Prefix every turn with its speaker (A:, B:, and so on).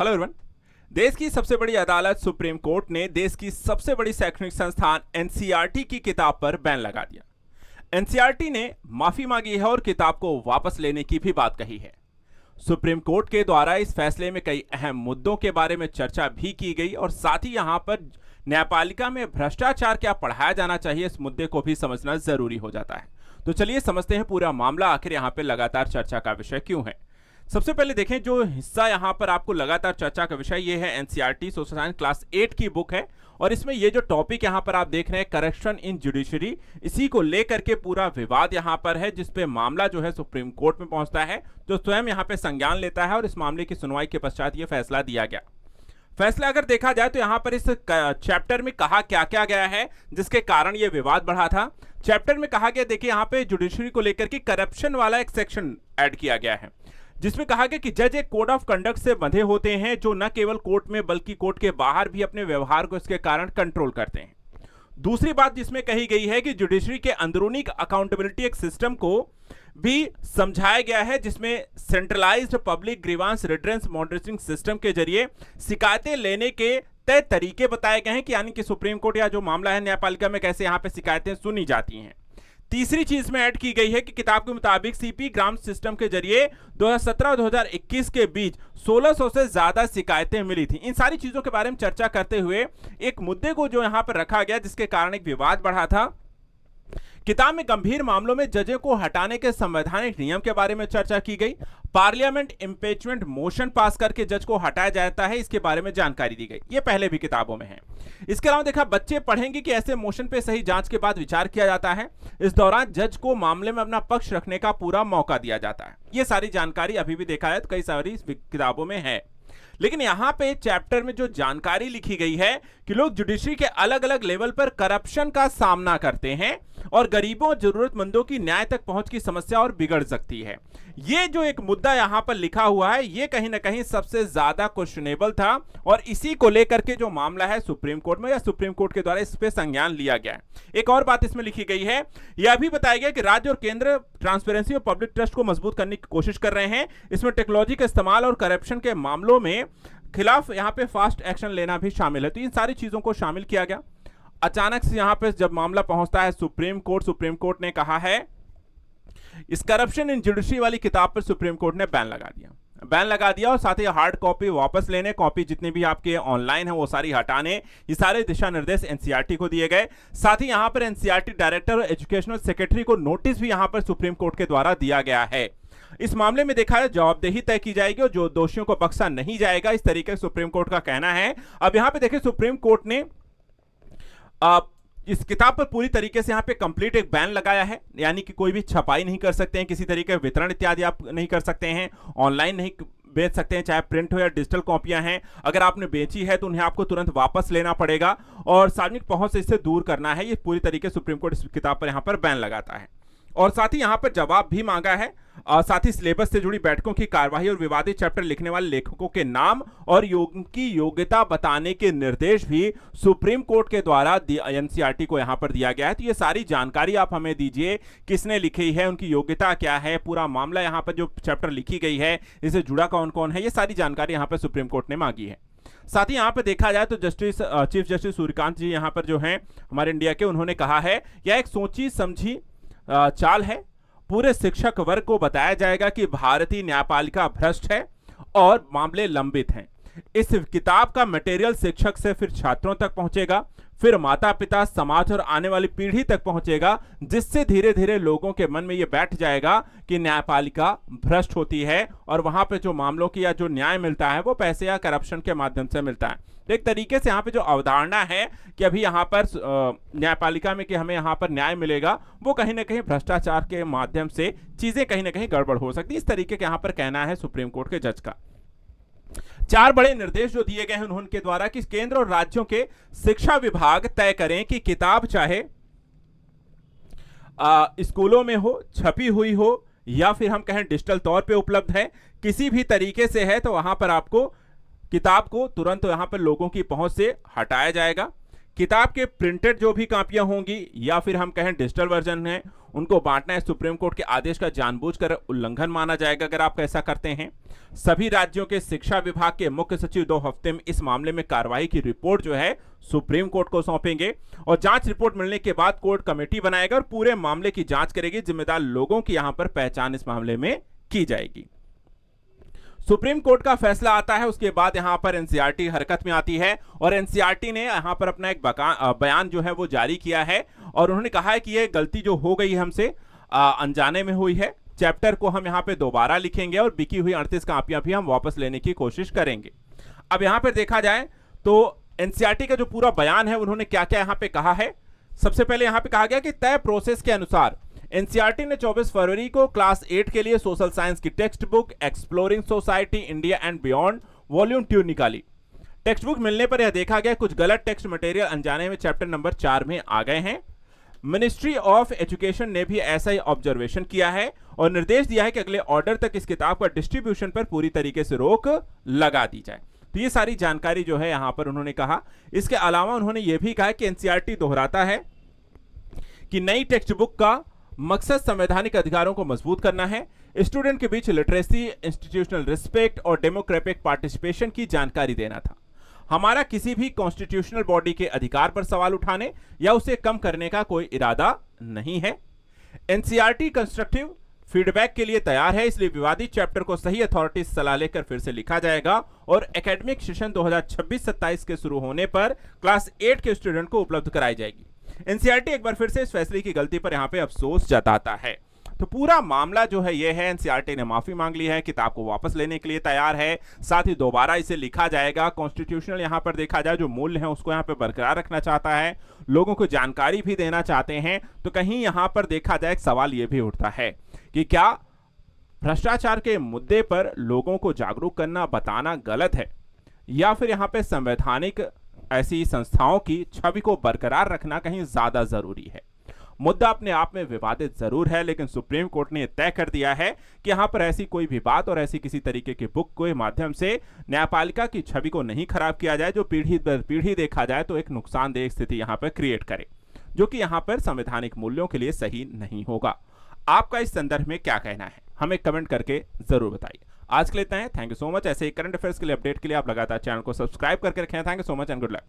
A: Hello everyone. देश की सबसे बड़ी अदालत सुप्रीम कोर्ट ने देश की सबसे बड़ी शैक्षणिक संस्थान एनसीईआरटी की किताब पर बैन लगा दिया। एनसीईआरटी ने माफी मांगी है और किताब को वापस लेने की भी बात कही है। सुप्रीम कोर्ट के द्वारा इस फैसले में कई अहम मुद्दों के बारे में चर्चा भी की गई और साथ ही यहां पर न्यायपालिका में भ्रष्टाचार क्या पढ़ाया जाना चाहिए, इस मुद्दे को भी समझना जरूरी हो जाता है। तो चलिए समझते हैं पूरा मामला आखिर यहां पर लगातार चर्चा का विषय क्यों है। सबसे पहले देखें, जो हिस्सा यहां पर आपको लगातार चर्चा का विषय ये है एनसीईआरटी सोशल साइंस क्लास 8 की बुक है और इसमें ये जो टॉपिक यहां पर आप देख रहे हैं करप्शन इन जुडिशरी, इसी को लेकर के पूरा विवाद यहां पर है, जिसपे मामला जो है सुप्रीम कोर्ट में पहुंचता है, जो स्वयं यहां पे संज्ञान लेता है और इस मामले की सुनवाई के पश्चात ये फैसला दिया गया। फैसला अगर देखा जाए तो यहां पर इस चैप्टर में कहा क्या क्या गया है जिसके कारण यह विवाद बढ़ा था। चैप्टर में कहा गया, देखिए यहां पे जुडिशरी को लेकर के करप्शन वाला एक सेक्शन ऐड किया गया है, जिसमें कहा गया कि जज एक कोड ऑफ कंडक्ट से बंधे होते हैं जो न केवल कोर्ट में बल्कि कोर्ट के बाहर भी अपने व्यवहार को इसके कारण कंट्रोल करते हैं। दूसरी बात जिसमें कही गई है कि जुडिशरी के अंदरूनी अकाउंटेबिलिटी एक सिस्टम को भी समझाया गया है, जिसमें centralised public grievance redress monitoring system के जरिए शिकायतें लेने के तय तरीके बताए गए हैं कि यानी कि सुप्रीम कोर्ट या जो मामला है न्यायपालिका में कैसे यहां पे शिकायतें सुनी जाती हैं। तीसरी चीज में ऐड की गई है कि किताब के मुताबिक सीपी ग्राम सिस्टम के जरिए 2017 और 2021 के बीच 1600 से ज्यादा शिकायतें मिली थी। इन सारी चीजों के बारे में चर्चा करते हुए एक मुद्दे को जो यहां पर रखा गया जिसके कारण एक विवाद बढ़ा था। किताब में गंभीर मामलों में जजों को हटाने के संवैधानिक नियम के बारे में चर्चा की गई। पार्लियामेंट इंपीचमेंट मोशन पास करके जज को हटाया जाता है, इसके बारे में जानकारी दी गई। ये पहले भी किताबों में है। इसके अलावा देखा, बच्चे पढ़ेंगे कि ऐसे मोशन पे सही जांच के बाद विचार किया जाता है। इस दौरान जज को मामले में अपना पक्ष रखने का पूरा मौका दिया जाता है। ये सारी जानकारी अभी भी देखा है तो कई सारी किताबों में है, लेकिन यहां पे चैप्टर में जो जानकारी लिखी गई है कि लोग जुडिशरी के अलग अलग लेवल पर करप्शन का सामना करते हैं और गरीबों और जरूरतमंदों की न्याय तक पहुंच की समस्या और बिगड़ सकती है। ये जो एक मुद्दा यहां पर लिखा हुआ है, ये कहीं ना कहीं सबसे ज्यादा क्वेश्चनेबल था और इसी को लेकर के जो मामला है सुप्रीम कोर्ट में या सुप्रीम कोर्ट के द्वारा इस पे संज्ञान लिया गया है। एक और बात इसमें लिखी गई है, यह भी बताया गया कि राज्य और केंद्र ट्रांसपेरेंसी और पब्लिक ट्रस्ट को मजबूत करने की कोशिश कर रहे हैं। इसमें टेक्नोलॉजी का इस्तेमाल और करप्शन के मामलों में खिलाफ यहां पे फास्ट एक्शन लेना भी शामिल है। तो इन सारी चीजों को शामिल किया गया। अचानक से यहां पे जब मामला पहुंचता है सुप्रीम कोर्ट ने कहा है इस करप्शन इन जुडिशरी वाली किताब पर सुप्रीम कोर्ट ने बैन लगा दिया और साथ ही हार्ड कॉपी वापस लेने, कॉपी जितने भी आपके ऑनलाइन है वो सारी हटाने, ये सारे दिशा निर्देश एनसीईआरटी को दिए गए। साथ ही यहां पर एनसीईआरटी डायरेक्टर और एजुकेशनल सेक्रेटरी को नोटिस भी यहां पर सुप्रीम कोर्ट के द्वारा दिया गया है। इस मामले में देखा है जवाबदेही तय की जाएगी और जो दोषियों को बख्शा नहीं जाएगा, इस तरीके से सुप्रीम कोर्ट का कहना है। अब यहां पे देखिए सुप्रीम कोर्ट ने इस किताब पर पूरी तरीके से यहां पे कंप्लीट एक बैन लगाया है, यानी कि कोई भी छपाई नहीं कर सकते हैं, किसी तरीके का वितरण इत्यादि आप नहीं कर सकते हैं, ऑनलाइन नहीं बेच सकते हैं, चाहे प्रिंट हो या डिजिटल कॉपियां हैं। अगर आपने बेची है तो उन्हें आपको तुरंत वापस लेना पड़ेगा और सार्वजनिक पहुंच से इसे दूर करना है। ये पूरी तरीके से सुप्रीम कोर्ट इस किताब पर यहां पर बैन लगाता है और साथ ही यहां पर जवाब भी मांगा है। साथ ही सिलेबस से जुड़ी बैठकों की कार्यवाही और विवादित चैप्टर लिखने वाले लेखकों के नाम और की योग्यता बताने के निर्देश भी सुप्रीम कोर्ट के द्वारा एनसीईआरटी को यहां पर दिया गया है। तो ये सारी जानकारी आप हमें दीजिए, किसने लिखी है, उनकी योग्यता क्या है, पूरा मामला यहां पर जो चैप्टर लिखी गई है इससे जुड़ा कौन कौन है, ये सारी जानकारी यहां पर सुप्रीम कोर्ट ने मांगी है। साथ ही यहां पर देखा जाए तो चीफ जस्टिस सूर्यकांत जी यहां पर जो हैं हमारे इंडिया के, उन्होंने कहा है यह एक सोची समझी चाल है। पूरे शिक्षक वर्ग को बताया जाएगा कि भारतीय न्यायपालिका भ्रष्ट है और मामले लंबित हैं। इस किताब का मटेरियल शिक्षक से फिर छात्रों तक पहुंचेगा, फिर माता पिता, समाज और आने वाली पीढ़ी तक पहुंचेगा, जिससे धीरे धीरे लोगों के मन में यह बैठ जाएगा कि न्यायपालिका भ्रष्ट होती है और वहां पे जो मामलों की या जो न्याय मिलता है वो पैसे या करप्शन के माध्यम से मिलता है। तो एक तरीके से यहाँ पे जो अवधारणा है कि अभी यहाँ पर न्यायपालिका में कि हमें यहाँ पर न्याय मिलेगा, वो कहीं ना कहीं भ्रष्टाचार के माध्यम से चीजें कहीं ना कहीं गड़बड़ हो सकती है, इस तरीके के यहाँ पर कहना है सुप्रीम कोर्ट के जज का। 4 बड़े निर्देश जो दिए गए हैं उनके द्वारा कि केंद्र और राज्यों के शिक्षा विभाग तय करें कि किताब चाहे स्कूलों में हो, छपी हुई हो या फिर हम कहें डिजिटल तौर पे उपलब्ध है, किसी भी तरीके से है तो वहां पर आपको किताब को तुरंत यहां पर लोगों की पहुंच से हटाया जाएगा। किताब के प्रिंटेड जो भी कापियां होंगी या फिर हम कहें डिजिटल वर्जन है, उनको बांटना है सुप्रीम कोर्ट के आदेश का जानबूझकर उल्लंघन माना जाएगा अगर आप ऐसा करते हैं। सभी राज्यों के शिक्षा विभाग के मुख्य सचिव 2 हफ्ते में इस मामले में कार्रवाई की रिपोर्ट जो है सुप्रीम कोर्ट को सौंपेंगे और जांच रिपोर्ट मिलने के बाद कोर्ट कमेटी बनाएगा और पूरे मामले की जांच करेगी। जिम्मेदार लोगों की यहां पर पहचान इस मामले में की जाएगी। सुप्रीम कोर्ट का फैसला आता है, उसके बाद यहां पर एनसीईआरटी हरकत में आती है और एनसीईआरटी ने यहां पर अपना एक बयान जो है वो जारी किया है और उन्होंने कहा है कि यह गलती जो हो गई हमसे अनजाने में हुई है। चैप्टर को हम यहां पे दोबारा लिखेंगे और बिकी हुई 38 कापियां भी हम वापस लेने की कोशिश करेंगे। अब यहां पर देखा जाए तो एनसीईआरटी का जो पूरा बयान है उन्होंने क्या क्या यहां पे कहा है। सबसे पहले यहां पे कहा गया कि तय प्रोसेस के अनुसार एनसीईआरटी ने 24 फरवरी को क्लास 8 के लिए सोशल साइंस की text book exploring society India and beyond volume 2 निकाली। टेक्स्ट बुक मिलने पर यह देखा गया कुछ गलत टेक्स्ट मटेरियल अनजाने में चैप्टर नंबर 4 में आ गए हैं। मिनिस्ट्री ऑफ एजुकेशन ने भी ऐसा ही ऑब्जर्वेशन किया है और निर्देश दिया है कि अगले ऑर्डर तक इस किताब का डिस्ट्रीब्यूशन पर पूरी तरीके से रोक लगा दी जाए। तो ये सारी जानकारी जो है यहां पर उन्होंने कहा। इसके अलावा उन्होंने यह भी कहा कि एनसीईआरटी दोहराता है कि नई टेक्स्ट बुक का मकसद संवैधानिक अधिकारों को मजबूत करना है, स्टूडेंट के बीच लिटरेसी, इंस्टीट्यूशनल रिस्पेक्ट और डेमोक्रेटिक पार्टिसिपेशन की जानकारी देना था। हमारा किसी भी कॉन्स्टिट्यूशनल बॉडी के अधिकार पर सवाल उठाने या उसे कम करने का कोई इरादा नहीं है। एनसीईआरटी कंस्ट्रक्टिव फीडबैक के लिए तैयार है, इसलिए विवादित चैप्टर को सही अथॉरिटी से सलाह लेकर फिर से लिखा जाएगा और एकेडमिक सेशन 2026-27 के शुरू होने पर क्लास 8 के स्टूडेंट को उपलब्ध कराई जाएगी। एनसीईआरटी एक बार फिर से इस फैसले की गलती पर यहां पे अफसोस जताता है। तो पूरा मामला जो है ये है, एनसीईआरटी ने माफी मांग ली है, किताब को वापस लेने के लिए तैयार है, साथ ही दोबारा इसे लिखा जाएगा। कॉन्स्टिट्यूशनल यहां पर देखा जाए जो मूल्य है उसको यहां पे बरकरार रखना चाहता है, लोगों को जानकारी भी देना चाहते हैं। तो कहीं यहां पर देखा जाए एक सवाल यह भी उठता है कि क्या भ्रष्टाचार के मुद्दे पर लोगों को जागरूक करना, बताना गलत है या फिर यहां पे संवैधानिक ऐसी संस्थाओं की छवि को बरकरार रखना कहीं ज्यादा जरूरी है। मुद्दा अपने आप में विवादित जरूर है, लेकिन सुप्रीम कोर्ट ने तय कर दिया है कि यहां पर ऐसी कोई भी बात और ऐसी किसी तरीके की बुक के माध्यम से न्यायपालिका की छवि को नहीं खराब किया जाए जो पीढ़ी दर पीढ़ी देखा जाए तो एक नुकसानदेह स्थिति यहां पर क्रिएट करे, जो कि यहां पर संवैधानिक मूल्यों के लिए सही नहीं होगा। आपका इस संदर्भ में क्या कहना है, हमें कमेंट करके जरूर बताइए। आज के लिए इतना है। Thank you so much. ऐसे ही करंट अफेयर्स के लिए अपडेट के लिए आप लगातार चैनल को सब्सक्राइब करके रखें। Thank you so much and good luck.